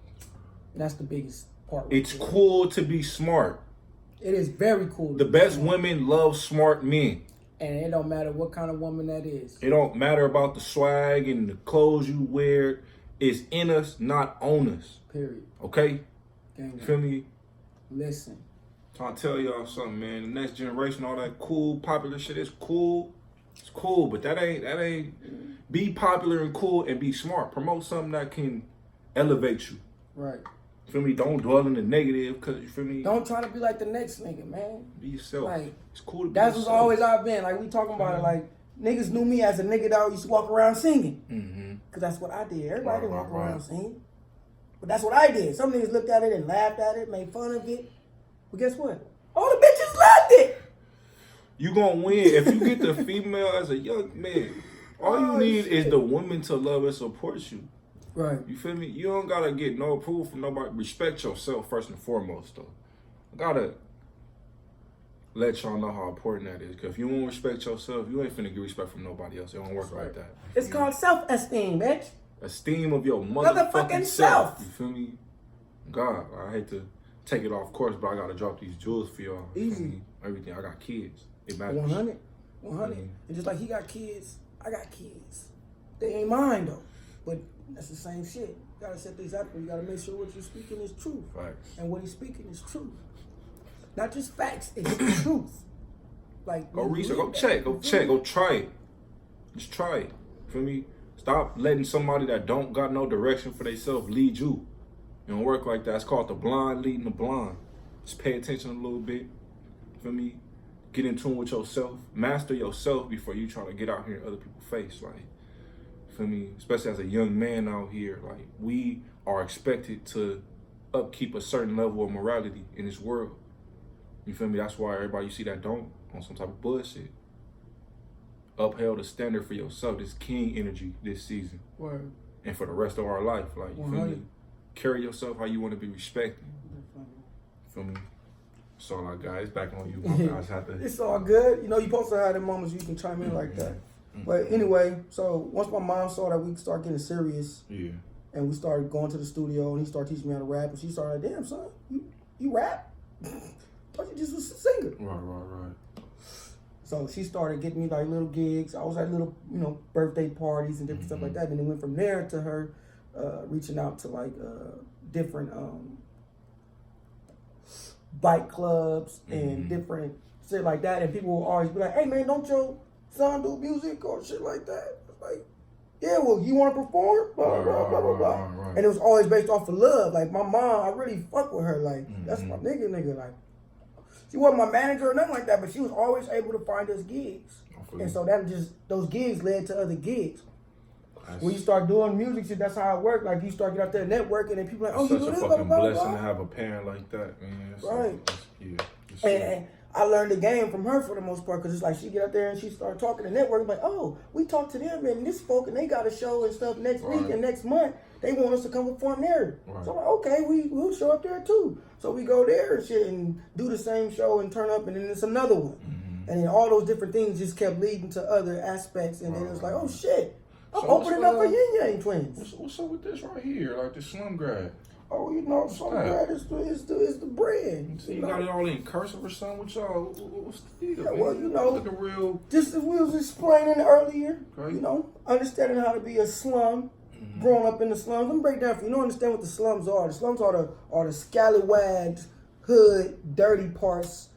And that's the biggest part. It's cool to be smart. It is very cool. The best women love smart men. And it don't matter what kind of woman that is. It don't matter about the swag and the clothes you wear. It's in us, not on us. Period. Okay? Gang. Feel me? Listen. Trying to tell y'all something, man. The next generation, all that cool, popular shit is cool. It's cool, but that ain't. Be popular and cool and be smart. Promote something that can elevate you. Right. Feel me? Don't dwell in the negative, cause you feel me. Don't try to be like the next nigga, man. Be yourself. Like, it's cool to be that's yourself. what's always I've been. Like we talking about it. Like niggas knew me as a nigga that used to walk around singing. Mm-hmm. Cause that's what I did. Everybody didn't walk around singing, but that's what I did. Some niggas looked at it and laughed at it, made fun of it. But guess what? All the bitches loved it. You gonna win if you get the female as a young man. All you need is the woman to love and support you. Right. You feel me? You don't gotta get no approval from nobody. Respect yourself first and foremost, though. I gotta let y'all know how important that is. Cause if you don't respect yourself, you ain't finna get respect from nobody else. It don't work like that. It's called self-esteem, bitch. Esteem of your motherfucking self. self. You feel me? God, I hate to take it off course, but I gotta drop these jewels for y'all. Easy. Everything. I got kids. It matters. 100. And just like he got kids, I got kids. They ain't mine though. But that's the same shit. You gotta set the example. You gotta make sure what you're speaking is true. Facts. And what he's speaking is truth. Not just facts, it's truth. Like go research, go check, go try it. Just try it. Feel me? Stop letting somebody that don't got no direction for themselves lead you. It don't work like that. It's called the blind leading the blind. Just pay attention a little bit. Feel me? Get in tune with yourself. Master yourself before you try to get out here in other people's face. Like, feel me? Especially as a young man out here, like, we are expected to upkeep a certain level of morality in this world. You feel me? That's why everybody you see that don't on some type of bullshit. Upheld the standard for yourself. This king energy this season. Word. And for the rest of our life. Like, you feel me? 100. Carry yourself how you want to be respected. Feel me? That's all I got. It's back on you. My guys have to. It's all good. You know, you supposed to have the moments you can chime in like that. But anyway, so once my mom saw that we started getting serious, and we started going to the studio, and he started teaching me how to rap, and she started like, damn, son, you rap? Thought you just was a singer. Right. So she started getting me like little gigs. I was at little, birthday parties and different stuff like that. And it went from there to her reaching out to like different bike clubs and different shit like that. And people will always be like, hey man, don't your son do music or shit like that? Like, yeah, well, you want to perform? Blah, blah, blah, blah, blah. Right. And it was always based off of love. Like my mom, I really fuck with her. Like, that's my nigga. Like, she wasn't my manager or nothing like that, but she was always able to find us gigs. And so those gigs led to other gigs. When you start doing music shit, that's how it worked. Like you start getting out there networking and people like, oh, you do this, blah, blah, blah, blah. It's such a fucking blessing to have a parent like that, man. Right. And I learned the game from her for the most part, because it's like she get out there and she start talking to networking, like, oh, we talked to them and this folk and they got a show and stuff next week and next month. They want us to come perform there. Right. So I'm like, okay, we'll show up there too. So we go there and shit and do the same show and turn up, and then it's another one. And then all those different things just kept leading to other aspects, and then it was like, oh shit, I'm opening up for Yin Yang Twins. What's up with this right here, like the slum grad? Oh, slum grad is the brand. So you got it all in cursive or something with y'all? What's the deal? Yeah, well, like a real. Just as we was explaining earlier, understanding how to be a slum. Growing up in the slums, let me break down for you. You don't understand what the slums are. The slums are the scallywagged, hood, dirty parts,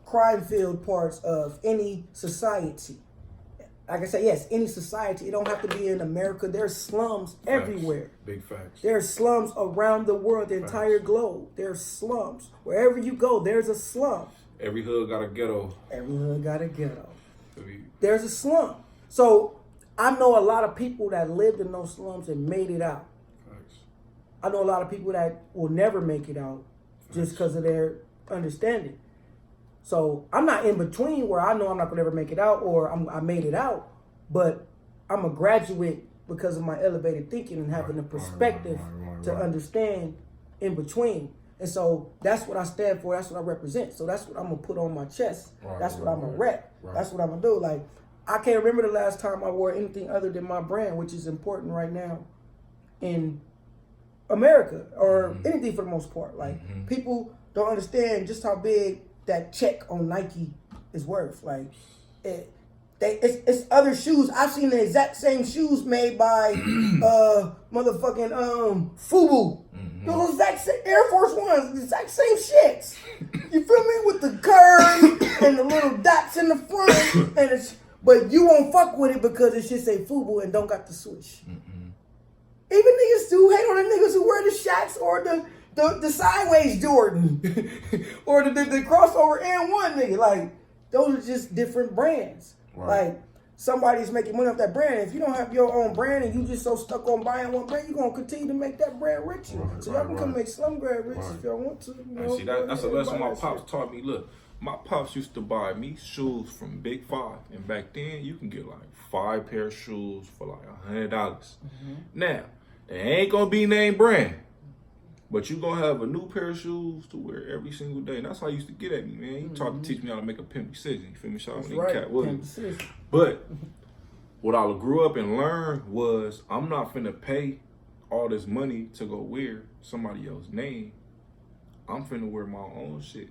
crime-filled parts of any society. Like I said, yes, any society. It don't have to be in America. There's slums everywhere. Big facts. There's slums around the world, the entire globe. There's slums. Wherever you go, there's a slum. Every hood got a ghetto. Every hood got a ghetto. There's a slum. So I know a lot of people that lived in those slums and made it out. Thanks. I know a lot of people that will never make it out just because of their understanding. So I'm not in between where I know I'm not going to ever make it out or I made it out, but I'm a graduate because of my elevated thinking and having the perspective to understand in between. And so that's what I stand for. That's what I represent. So that's what I'm going to put on my chest. That's what I'm going to rep. That's what I'm going to do. Like, I can't remember the last time I wore anything other than my brand, which is important right now in America or anything for the most part. Like people don't understand just how big that check on Nike is worth. Like it's other shoes. I've seen the exact same shoes made by motherfucking FUBU. Those exact same Air Force Ones, the exact same shits. You feel me? With the curve and the little dots in the front, and but you won't fuck with it because it should say FUBU and don't got the switch. Even niggas do hate on the niggas who wear the Shaqs or the sideways Jordan or the crossover N1 nigga. Like those are just different brands. Right. Like somebody's making money off that brand. If you don't have your own brand and you just so stuck on buying one brand, you're gonna continue to make that brand richer. Right, so y'all can come make Slum Grad rich if y'all want to. You know, see, that's a lesson my pops taught me. Look, my pops used to buy me shoes from Big Five, and back then you can get like 5 pair of shoes for like $100. Now, they ain't gonna be name brand, but you gonna have a new pair of shoes to wear every single day. And that's how I used to get at me, man. You tried to teach me how to make a pimp decision. You feel me? Shout out to Cat Williams. But what I grew up and learned was I'm not finna pay all this money to go wear somebody else's name. I'm finna wear my own shit.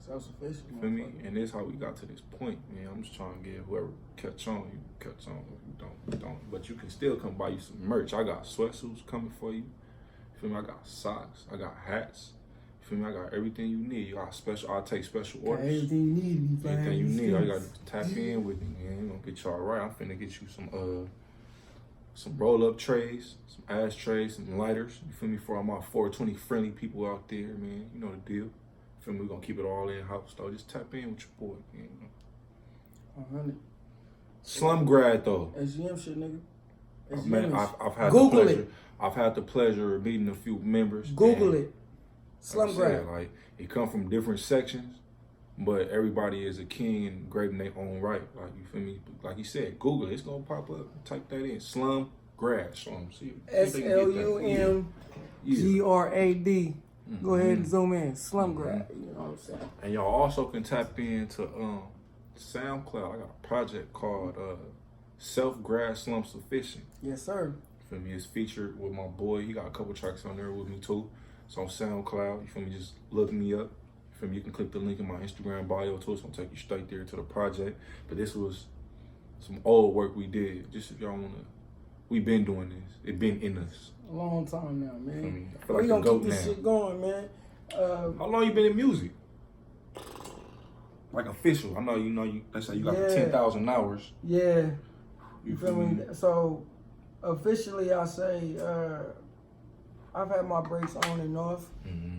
Self-sufficient. You feel me? And this is how we got to this point, man. I'm just trying to get whoever catch on, you catch on. If you don't. But you can still come buy you some merch. I got sweatsuits coming for you. You feel me? I got socks. I got hats. You feel me? I got everything you need. You got special. I take special orders. Everything you need. Everything you need. All you got to tap in with me, man. You gonna get y'all right. I'm finna get you some roll-up trays, some ashtrays, some lighters. You feel me? For all my 420 friendly people out there, man. You know the deal. Feel me? We gonna keep it all in house though. Just tap in with your boy, man. 100. Slum Grad though. SGM shit, nigga. SGM Man, I've had Google the pleasure. it. I've had the pleasure of meeting a few members. Google it. Slum like Grad. Like it come from different sections, but everybody is a king and great in their own right. Like you feel me? Like you said, Google it. It's gonna pop up. Type that in. Slum Grad. So see SLUMGRAD. Go ahead and zoom in. Slum Grad. You know what I'm saying? And y'all also can tap into SoundCloud. I got a project called Self Grad Slum Sufficient. Yes, sir. You feel me? It's featured with my boy. He got a couple tracks on there with me too. It's on SoundCloud. You feel me? Just look me up. You feel me? You can click the link in my Instagram bio too. It's gonna take you straight there to the project. But this was some old work we did. Just if y'all wanna, we been doing this. It been in us. A long time now, man. I feel We like gonna keep this shit going, man. How long you been in music? Like official. I know you. They say you got the 10,000 hours. Yeah. You feel me? So officially, I say I've had my breaks on and off,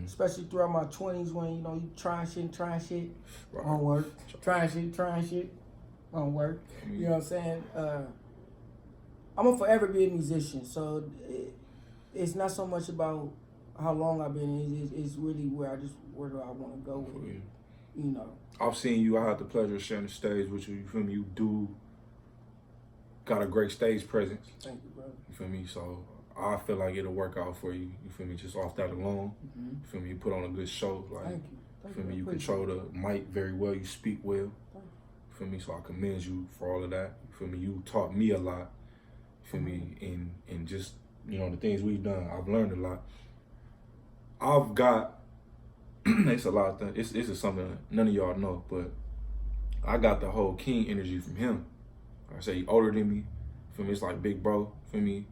especially throughout my 20s when you trying shit, Right. won't work. Trying shit, won't work. You know what I'm saying? I'm gonna forever be a musician, so it's not so much about how long I've been in. It's really where do I want to go with it. You know. I've seen you. I had the pleasure of sharing the stage with you. You feel me? You do got a great stage presence. Thank you, brother. You feel me? So I feel like it'll work out for you. You feel me? Just off that alone. You feel me? You put on a good show. Like, Thank you. You feel me? You control the mic very well. You speak well. You feel me? So I commend you for all of that. You feel me? You taught me a lot. You feel me? In just, the things we've done. I've learned a lot. I've got, it's a lot of things. This is something none of y'all know, but I got the whole king energy from him. Like I say, he older than me. You feel me? It's like big bro. You feel me?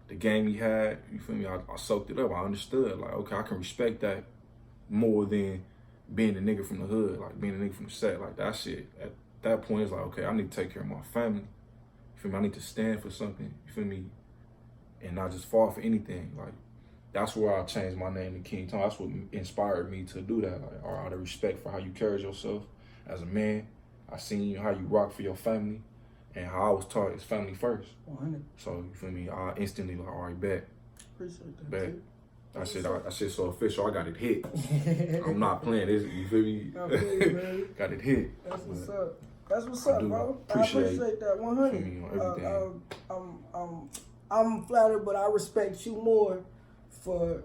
The game he had, you feel me? I soaked it up. I understood. Like, okay, I can respect that more than being a nigga from the hood, like being a nigga from the set. Like that shit, at that point, it's like, okay, I need to take care of my family. You feel me? I need to stand for something. You feel me? And not just fall for anything. Like, that's where I changed my name to King Tom. That's what inspired me to do that. Like, all right, the respect for how you carry yourself as a man. I seen how you rock for your family, and how I was taught is family first. 100. So, you feel me? I instantly like, all right, bet. Appreciate that. Bet. That shit so official. I got it hit. I'm not playing this. You feel me? Got it hit. That's what's up. That's what's up, bro. I appreciate that. 100. I'm flattered, but I respect you more for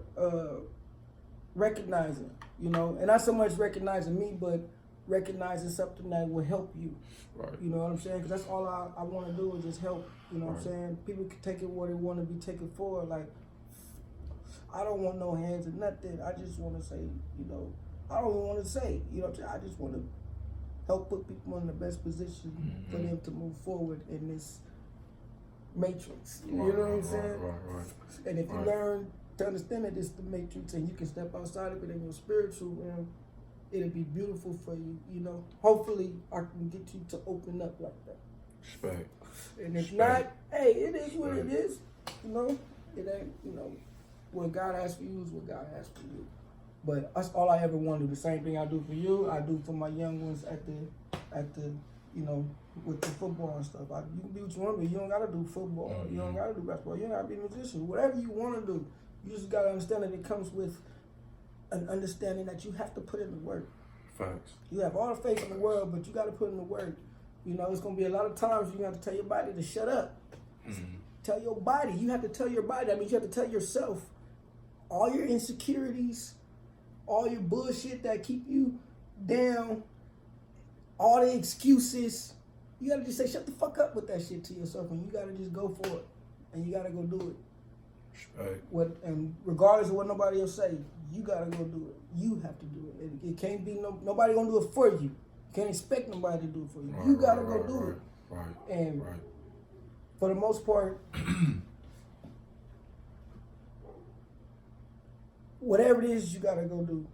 recognizing, and not so much recognizing me, but recognizing something that will help you. Right. You know what I'm saying? Because that's all I want to do is just help. You know what I'm saying? People can take it where they want to be taken for. Like, I don't want no hands or nothing. I just want to say, you know, I don't even want to say, you know what I'm saying? I just want to help put people in the best position for them to move forward in this matrix. You know what I'm saying? Right. And if you learn to understand that it's the matrix and you can step outside of it in your spiritual realm, it'll be beautiful for you, you know. Hopefully I can get you to open up like that. Respect. And if not, hey, it is what it is. You know, it ain't, you know, what God has for you is what God has for you. But that's all I ever want to do. The same thing I do for you, I do for my young ones at the, you know, with the football and stuff. You can be what you want to be. You don't got to do football. You don't got to do basketball. You don't got to be a musician. Whatever you want to do, you just got to understand that it comes with an understanding that you have to put in the work. Facts. You have all the faith in the world, but you got to put in the work. You know, it's going to be a lot of times you have to tell your body to shut up. Tell your body. You have to tell your body. That means you have to tell yourself all your insecurities, all your bullshit that keep you down, all the excuses. You got to just say, shut the fuck up with that shit to yourself, and you got to just go for it. And you got to go do it. Right. And regardless of what nobody else say, you got to go do it. You have to do it. It can't be nobody going to do it for you. You can't expect nobody to do it for you. You got to go do it. Right. And for the most part, whatever it is, you got to go do.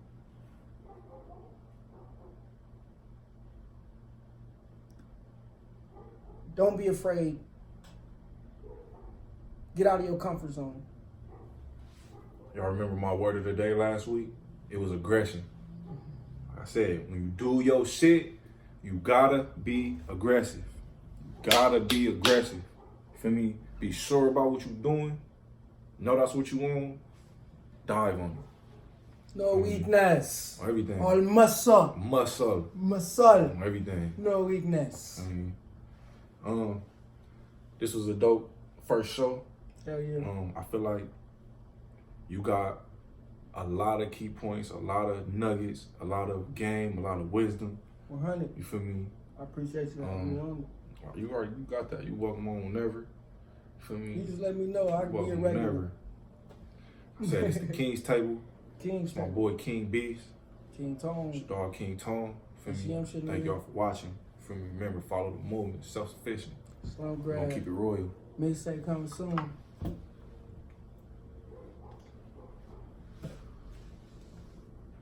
Don't be afraid. Get out of your comfort zone. Y'all remember my word of the day last week? It was aggression. I said, when you do your shit, you gotta be aggressive. Gotta be aggressive. You feel me? Be sure about what you're doing. Know that's what you want. Dive on it. No weakness. Everything. All muscle. Muscle. Muscle. Everything. No weakness. This was a dope first show. Hell yeah. I feel like you got a lot of key points, a lot of nuggets, a lot of game, a lot of wisdom. 100. You feel me? I appreciate you having me on. You got that. You welcome on whenever. You feel me? You just let me know. I can be a Welcome regular. whenever. I said it's the King's Table. King's It's my Table. boy King Beast. King Tone. It's dog King Tone. Feel me? Thank y'all for watching. Feel me? Remember, follow the movement. Self-sufficient. Slow We're gonna grab. keep it royal. Mixtape coming soon.